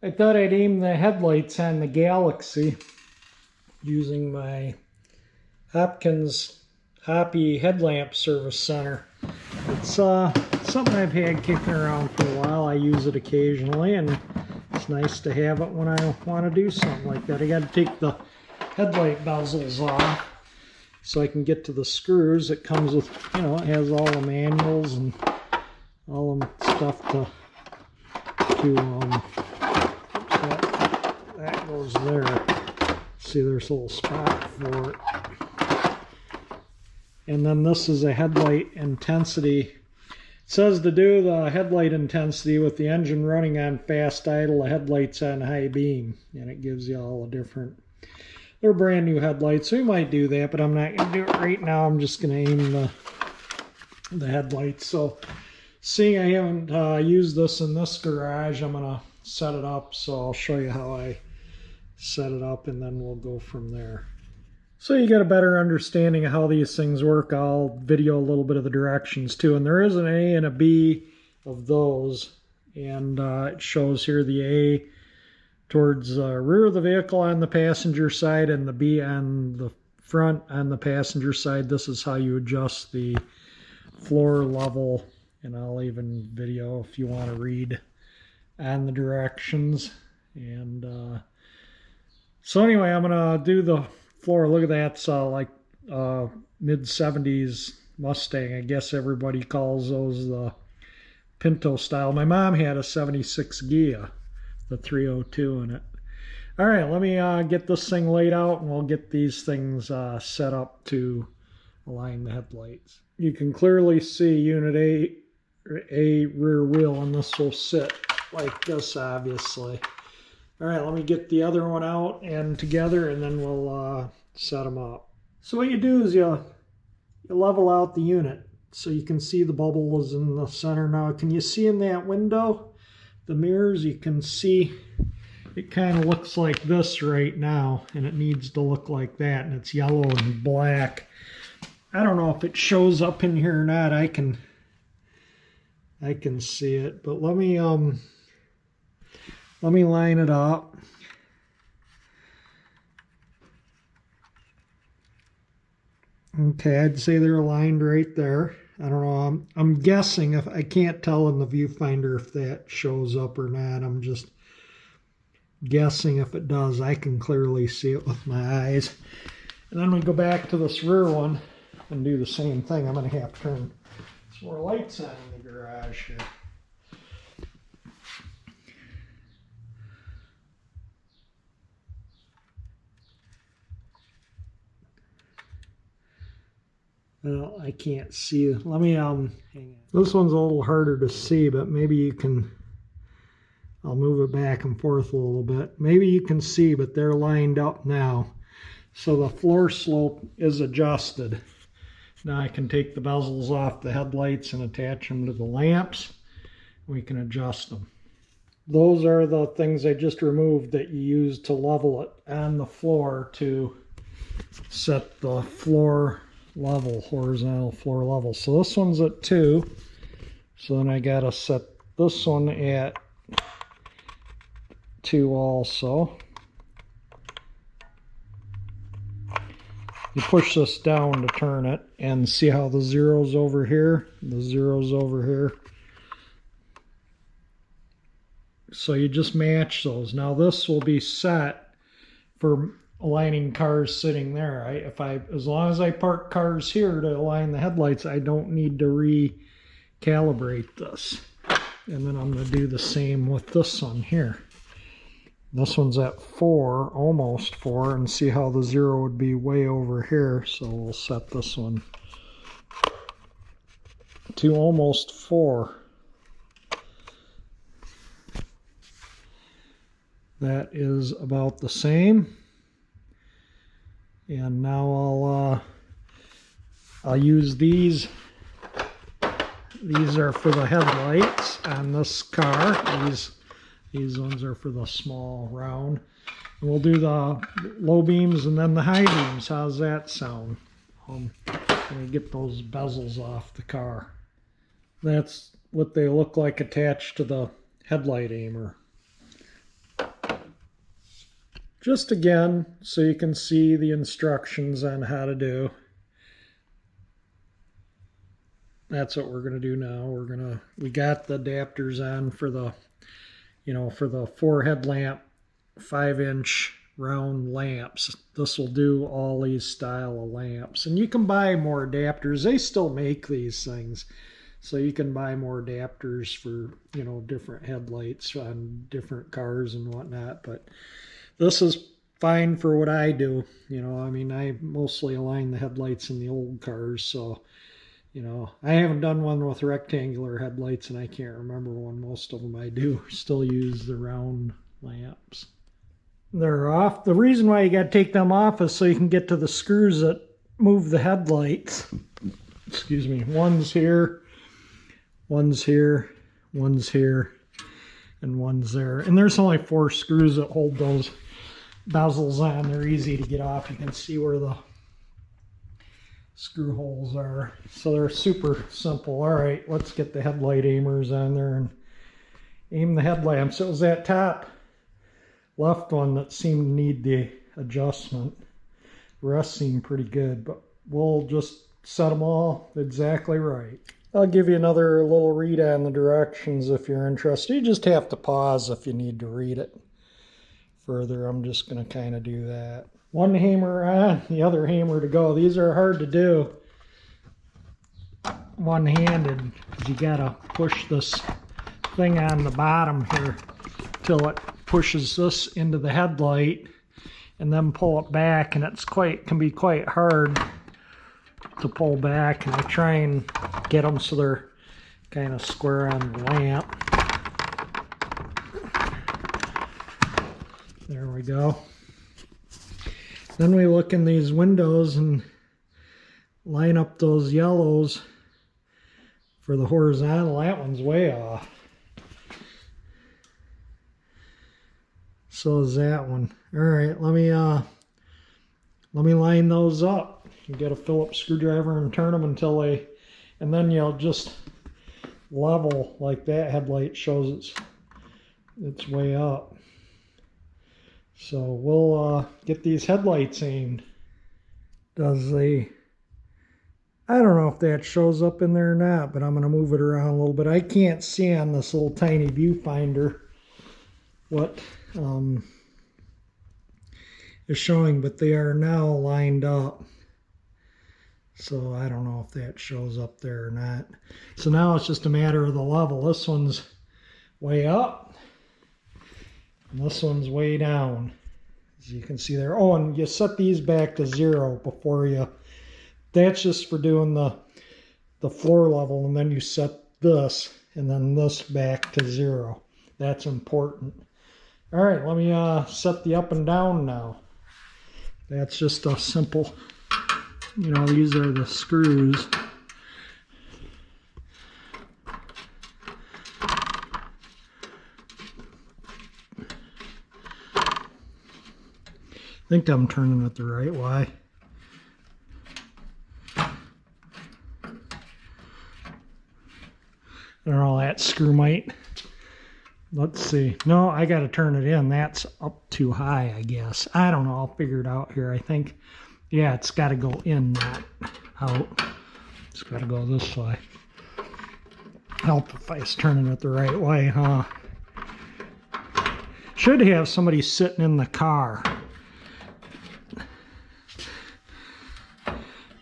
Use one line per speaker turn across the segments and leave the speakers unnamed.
I thought I'd aim the headlights on the Galaxie using my Hopkins Hoppy Headlamp Service Center. It's something I've had kicking around for a while. I use it occasionally, and it's nice to have it when I want to do something like that. I got to take the headlight bezels off so I can get to the screws. It comes with, you know, it has all the manuals and all the stuff to that goes there. See, there's a little spot for it. And then this is a headlight intensity. It says to do the headlight intensity with the engine running on fast idle, the headlights on high beam. And it gives you all the different, they're brand new headlights, so you might do that, but I'm not going to do it right now. I'm just going to aim the headlights. So seeing I haven't used this in this garage, I'm going to set it up. So I'll show you how I set it up, and then we'll go from there. So you get a better understanding of how these things work. I'll video a little bit of the directions too, and there is an A and a B of those, and it shows here the A towards the rear of the vehicle on the passenger side and the B on the front on the passenger side. This is how you adjust the floor level, and I'll even video if you want to read on the directions. And so anyway, I'm gonna do the floor. Look at that. It's like mid-70s Mustang. I guess everybody calls those the Pinto style. My mom had a 76 Ghia, the 302 in it. All right, let me get this thing laid out, and we'll get these things set up to align the headlights. You can clearly see unit A rear wheel, and this will sit like this, obviously. All right, let me get the other one out and together, and then we'll set them up. So what you do is you level out the unit so you can see the bubble is in the center. Now, can you see in that window, the mirrors? You can see it kind of looks like this right now, and it needs to look like that, and it's yellow and black. I don't know if it shows up in here or not. I can see it, but let me line it up. Okay, I'd say they're aligned right there. I don't know. I'm guessing, if I can't tell in the viewfinder if that shows up or not. I'm just guessing if it does. I can clearly see it with my eyes. And then we go back to this rear one and do the same thing. I'm going to have to turn some more lights on in the garage here. Well, I can't see. Let me hang on. This one's a little harder to see, but maybe you can. I'll move it back and forth a little bit. Maybe you can see, but they're lined up now. So the floor slope is adjusted. Now I can take the bezels off the headlights and attach them to the lamps. We can adjust them. Those are the things I just removed that you use to level it on the floor to set the floor level, horizontal floor level. So this one's at 2. So then I gotta set this one at 2 also. You push this down to turn it, and see how the zero's over here? The zero's over here. So you just match those. Now this will be set for aligning cars sitting there. As long as I park cars here to align the headlights, I don't need to recalibrate this. And then I'm going to do the same with this one here. This one's at 4, almost 4, and see how the zero would be way over here. So we'll set this one to almost 4. That is about the same. And now I'll use these. These are for the headlights on this car. These ones are for the small round. And we'll do the low beams and then the high beams. How's that sound? Let me get those bezels off the car. That's what they look like attached to the headlight aimer. just again, so you can see the instructions on how to do. That's what we're going to do now. We got the adapters on for the, for the 4 headlamp 5-inch round lamps. This will do all these style of lamps. And you can buy more adapters. They still make these things. So you can buy more adapters for, different headlights on different cars and whatnot. But this is fine for what I do. I mostly align the headlights in the old cars. So, I haven't done one with rectangular headlights, and I can't remember when. Most of them I do still use the round lamps. They're off. The reason why you got to take them off is so you can get to the screws that move the headlights. Excuse me. One's here, one's here, one's here, and one's there. And there's only 4 screws that hold those bezels on. They're easy to get off. You can see where the screw holes are. So they're super simple. All right, let's get the headlight aimers on there and aim the headlamps. It was that top left one that seemed to need the adjustment. The rest seemed pretty good, but we'll just set them all exactly right. I'll give you another little read on the directions if you're interested. You just have to pause if you need to read it further. I'm just going to kind of do that. One hammer on, the other hammer to go. These are hard to do one-handed because you got to push this thing on the bottom here till it pushes this into the headlight and then pull it back, and can be quite hard to pull back, and I try and get them so they're kind of square on the lamp. There we go. Then we look in these windows and line up those yellows for the horizontal. That one's way off. So is that one. All right, let me line those up. You get a Phillips screwdriver and turn them until and then you'll just level like that headlight shows it's way up. So we'll get these headlights aimed. I don't know if that shows up in there or not, but I'm going to move it around a little bit. I can't see on this little tiny viewfinder what is showing, but they are now lined up. So I don't know if that shows up there or not. So now it's just a matter of the level. This one's way up. And this one's way down, as you can see there. Oh, and you set these back to 0 before you. That's just for doing the floor level, and then you set this and then this back to 0. That's important. All right, let me set the up and down now. That's just a simple, these are the screws. I think I'm turning it the right way. I don't know, that screw might. Let's see. No, I got to turn it in. That's up too high, I guess. I don't know. I'll figure it out here. I think, yeah, it's got to go in, not out. It's got to go this way. Help if I was turning it the right way, huh? Should have somebody sitting in the car.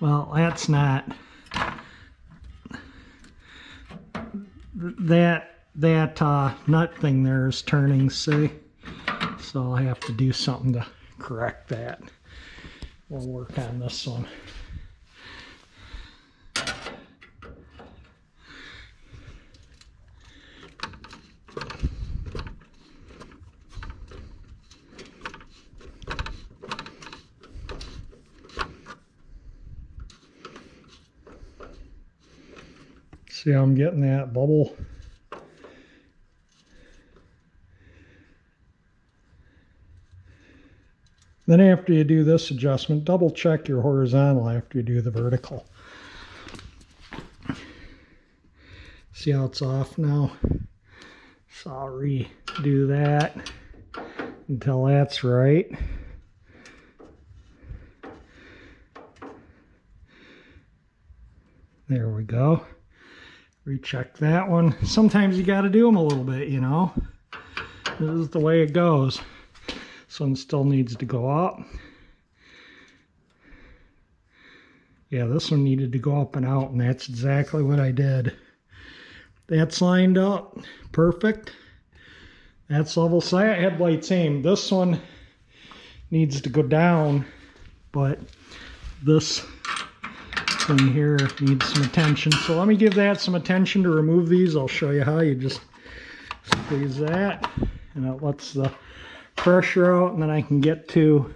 Well, that's not. That nut thing there is turning, see? So I'll have to do something to correct that. We'll work on this one. See how I'm getting that bubble? Then after you do this adjustment, double check your horizontal after you do the vertical. See how it's off now? So I'll redo that until that's right. There we go. Recheck that one. Sometimes you got to do them a little bit, you know. This is the way it goes. This one still needs to go up. Yeah, this one needed to go up and out, and that's exactly what I did. That's lined up. Perfect. That's level. So that headlight's aimed. This one needs to go down, but this thing here needs some attention. So let me give that some attention to remove these. I'll show you how. You just squeeze that and it lets the pressure out, and then I can get to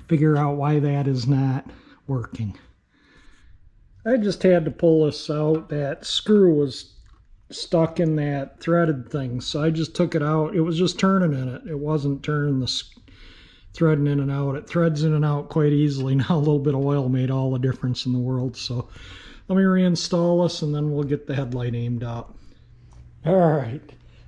figure out why that is not working. I just had to pull this out. That screw was stuck in that threaded thing, so I just took it out. It was just turning in it. It wasn't turning the threading in and out. It threads in and out quite easily. Now a little bit of oil made all the difference in the world. So let me reinstall this and then we'll get the headlight aimed up. All right,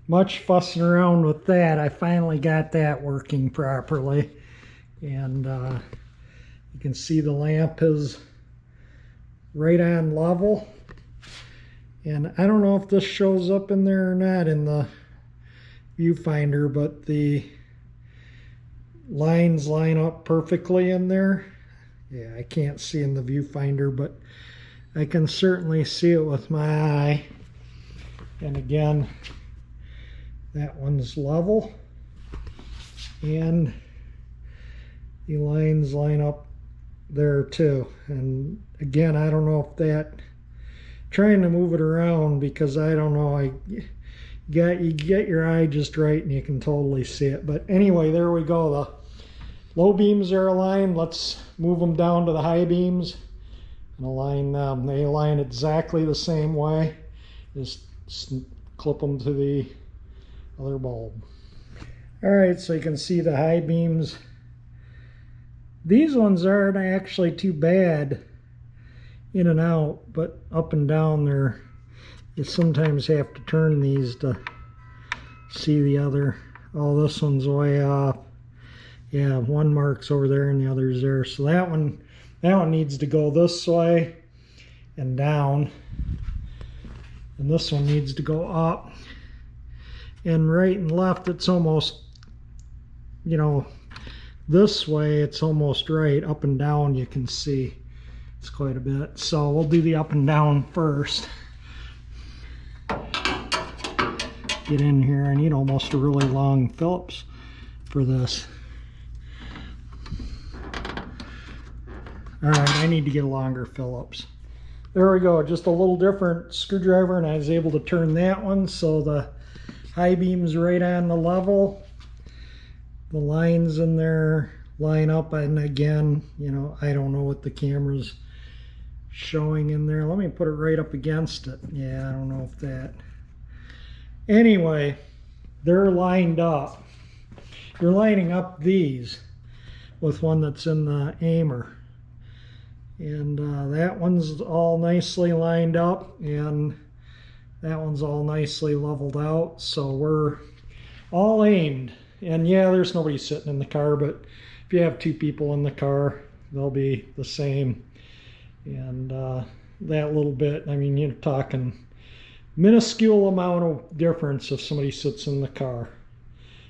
much fussing around with that. I finally got that working properly, and you can see the lamp is right on level. And I don't know if this shows up in there or not in the viewfinder, but the lines line up perfectly in there. Yeah, I can't see in the viewfinder, but I can certainly see it with my eye. And again, that one's level, and the lines line up there too. And again, I don't know if that, trying to move it around because I don't know, you get your eye just right and you can totally see it. But anyway, there we go. The low beams are aligned. Let's move them down to the high beams and align them. They align exactly the same way. Just clip them to the other bulb. All right, so you can see the high beams. These ones aren't actually too bad in and out, but up and down there, you sometimes have to turn these to see the other. Oh, this one's way off. Yeah, one mark's over there and the other's there. So that one needs to go this way and down. And this one needs to go up. And right and left, it's almost, you know, this way it's almost right. Up and down you can see it's quite a bit. So we'll do the up and down first. Get in here. I need almost a really long Phillips for this. All right, I need to get a longer Phillips. There we go, just a little different screwdriver, and I was able to turn that one so the high beam's right on the level. The lines in there line up, and again, you know, I don't know what the camera's showing in there. Let me put it right up against it. Yeah, I don't know if that. Anyway, they're lined up. You're lining up these with one that's in the aimer. And that one's all nicely lined up, and that one's all nicely leveled out. So we're all aimed. And yeah, there's nobody sitting in the car, but if you have two people in the car, they'll be the same. And that little bit, I mean, you're talking minuscule amount of difference if somebody sits in the car.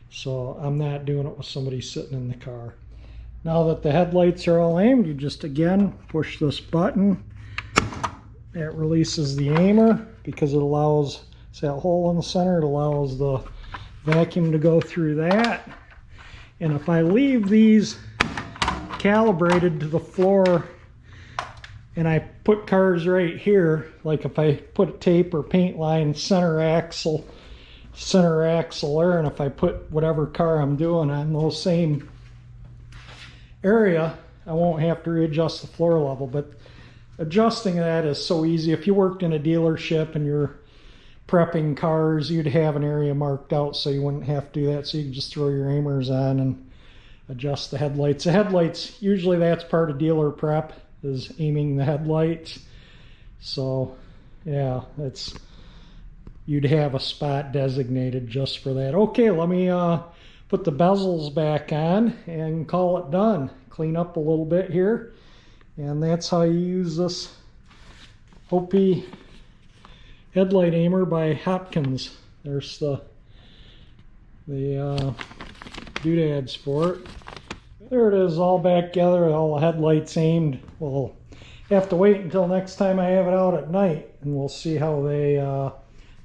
So I'm not doing it with somebody sitting in the car. Now that the headlights are all aimed, you just again push this button. It releases the aimer because it allows, it's that hole in the center, it allows the vacuum to go through that. And if I leave these calibrated to the floor and I put cars right here, like if I put a tape or paint line center axle there, and if I put whatever car I'm doing on those same area, I won't have to readjust the floor level. But adjusting that is so easy. If you worked in a dealership and you're prepping cars, you'd have an area marked out so you wouldn't have to do that. So you can just throw your aimers on and adjust the headlights. The headlights, usually that's part of dealer prep, is aiming the headlights. So yeah, you'd have a spot designated just for that. Okay, let me put the bezels back on and call it done. Clean up a little bit here, and that's how you use this Hoppy Headlight Aimer by Hopkins. There's the doodads for it. There it is, all back together, all the headlights aimed. We'll have to wait until next time I have it out at night, and we'll see how they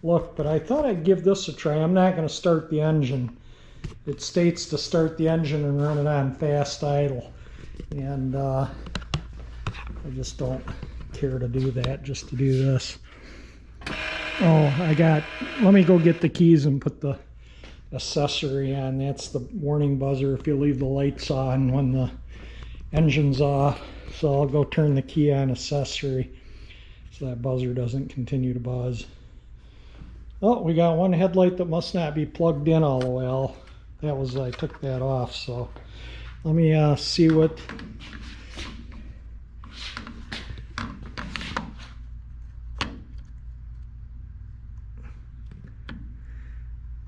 look. But I thought I'd give this a try. I'm not going to start the engine. It states to start the engine and run it on fast idle, and I just don't care to do that just to do this. Oh, let me go get the keys and put the accessory on. That's the warning buzzer if you leave the lights on when the engine's off. So I'll go turn the key on accessory so that buzzer doesn't continue to buzz. Oh, we got one headlight that must not be plugged in all the way. I took that off, so let me see what.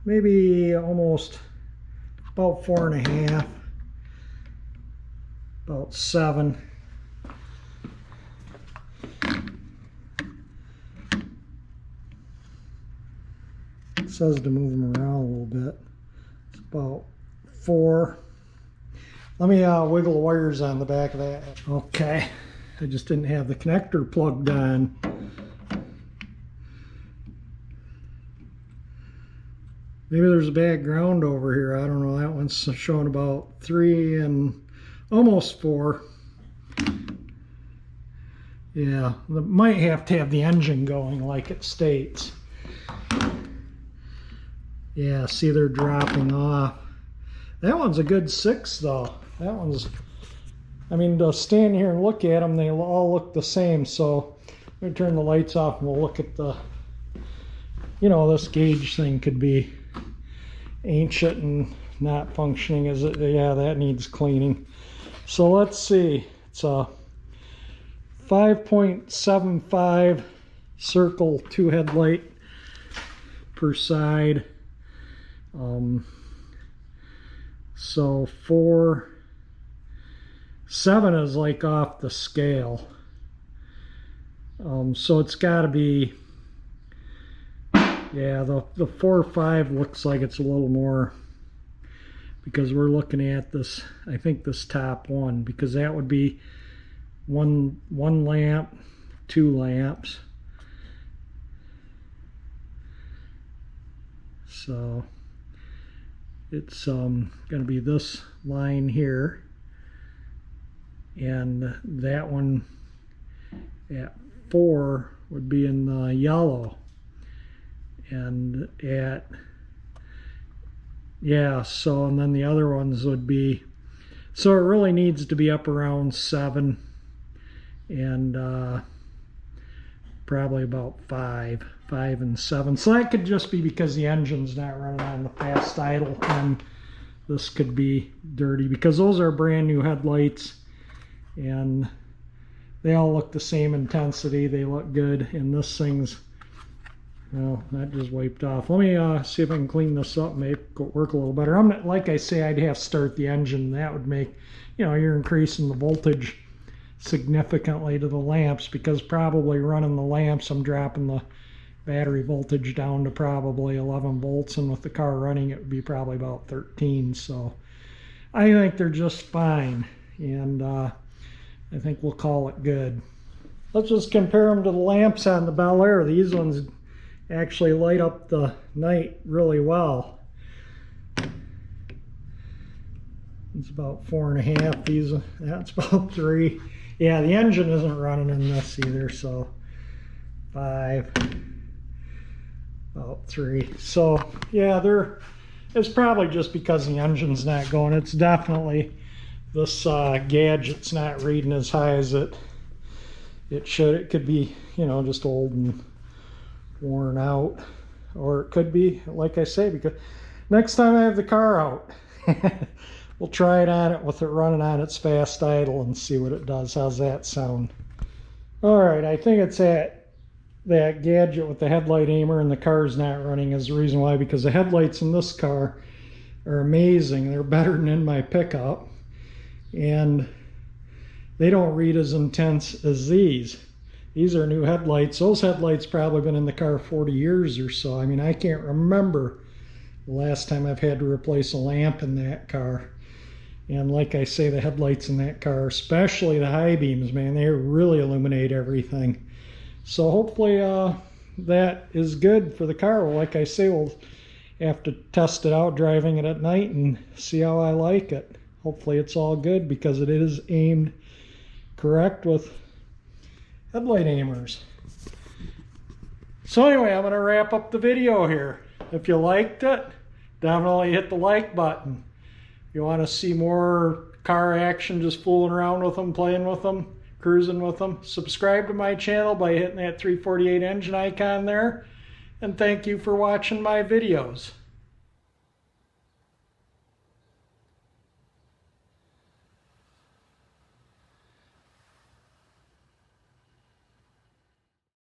Maybe almost about 4.5, about 7. It says to move them around a little bit. It's about 4. Let me wiggle the wires on the back of that. Okay, I just didn't have the connector plugged on. Maybe there's a bad ground over here. I don't know. That one's showing about 3 and almost 4. Yeah, might have to have the engine going like it states. Yeah, see, they're dropping off. That one's a good 6 though. That one's, I mean, to stand here and look at them, they all look the same. So let me turn the lights off and we'll look at the, you know, this gauge thing could be ancient and not functioning. Is it? Yeah, that needs cleaning. So let's see. It's a 5.75 circle 2 headlight per side. So 7 is like off the scale. So it's got to be. Yeah, the 4 or 5 looks like it's a little more, because we're looking at this, I think this top one, because that would be one lamp, 2 lamps. So it's going to be this line here, and that one at 4 would be in the yellow. And so, and then the other ones would be, so it really needs to be up around 7 and probably about 5 and 7. So that could just be because the engine's not running on the fast idle, and this could be dirty because those are brand new headlights and they all look the same intensity. They look good, and this thing's, well, that just wiped off. Let me see if I can clean this up and make it work a little better. I'm not, like I say, I'd have to start the engine. That would make, you know, you're increasing the voltage significantly to the lamps, because probably running the lamps, I'm dropping the battery voltage down to probably 11 volts, and with the car running, it would be probably about 13. So I think they're just fine, and I think we'll call it good. Let's just compare them to the lamps on the Bel Air. These ones actually light up the night really well. It's about 4.5. These, that's about 3. Yeah, the engine isn't running in this either, so 5, about 3. So yeah, it's probably just because the engine's not going. It's definitely this gadget's not reading as high as it should. It could be, you know, just old and worn out, or it could be, like I say, because next time I have the car out, we'll try it on it with it running on its fast idle and see what it does. How's that sound? All right, I think it's that gadget with the headlight aimer and the car's not running is the reason why, because the headlights in this car are amazing. They're better than in my pickup, and they don't read as intense as these. These are new headlights. Those headlights probably been in the car 40 years or so. I mean, I can't remember the last time I've had to replace a lamp in that car. And like I say, the headlights in that car, especially the high beams, man, they really illuminate everything. So hopefully that is good for the car. Well, like I say, we'll have to test it out driving it at night and see how I like it. Hopefully it's all good because it is aimed correct with headlight aimers. So anyway, I'm going to wrap up the video here. If you liked it, definitely hit the like button. If you want to see more car action, just fooling around with them, playing with them, cruising with them, subscribe to my channel by hitting that 348 engine icon there. And thank you for watching my videos.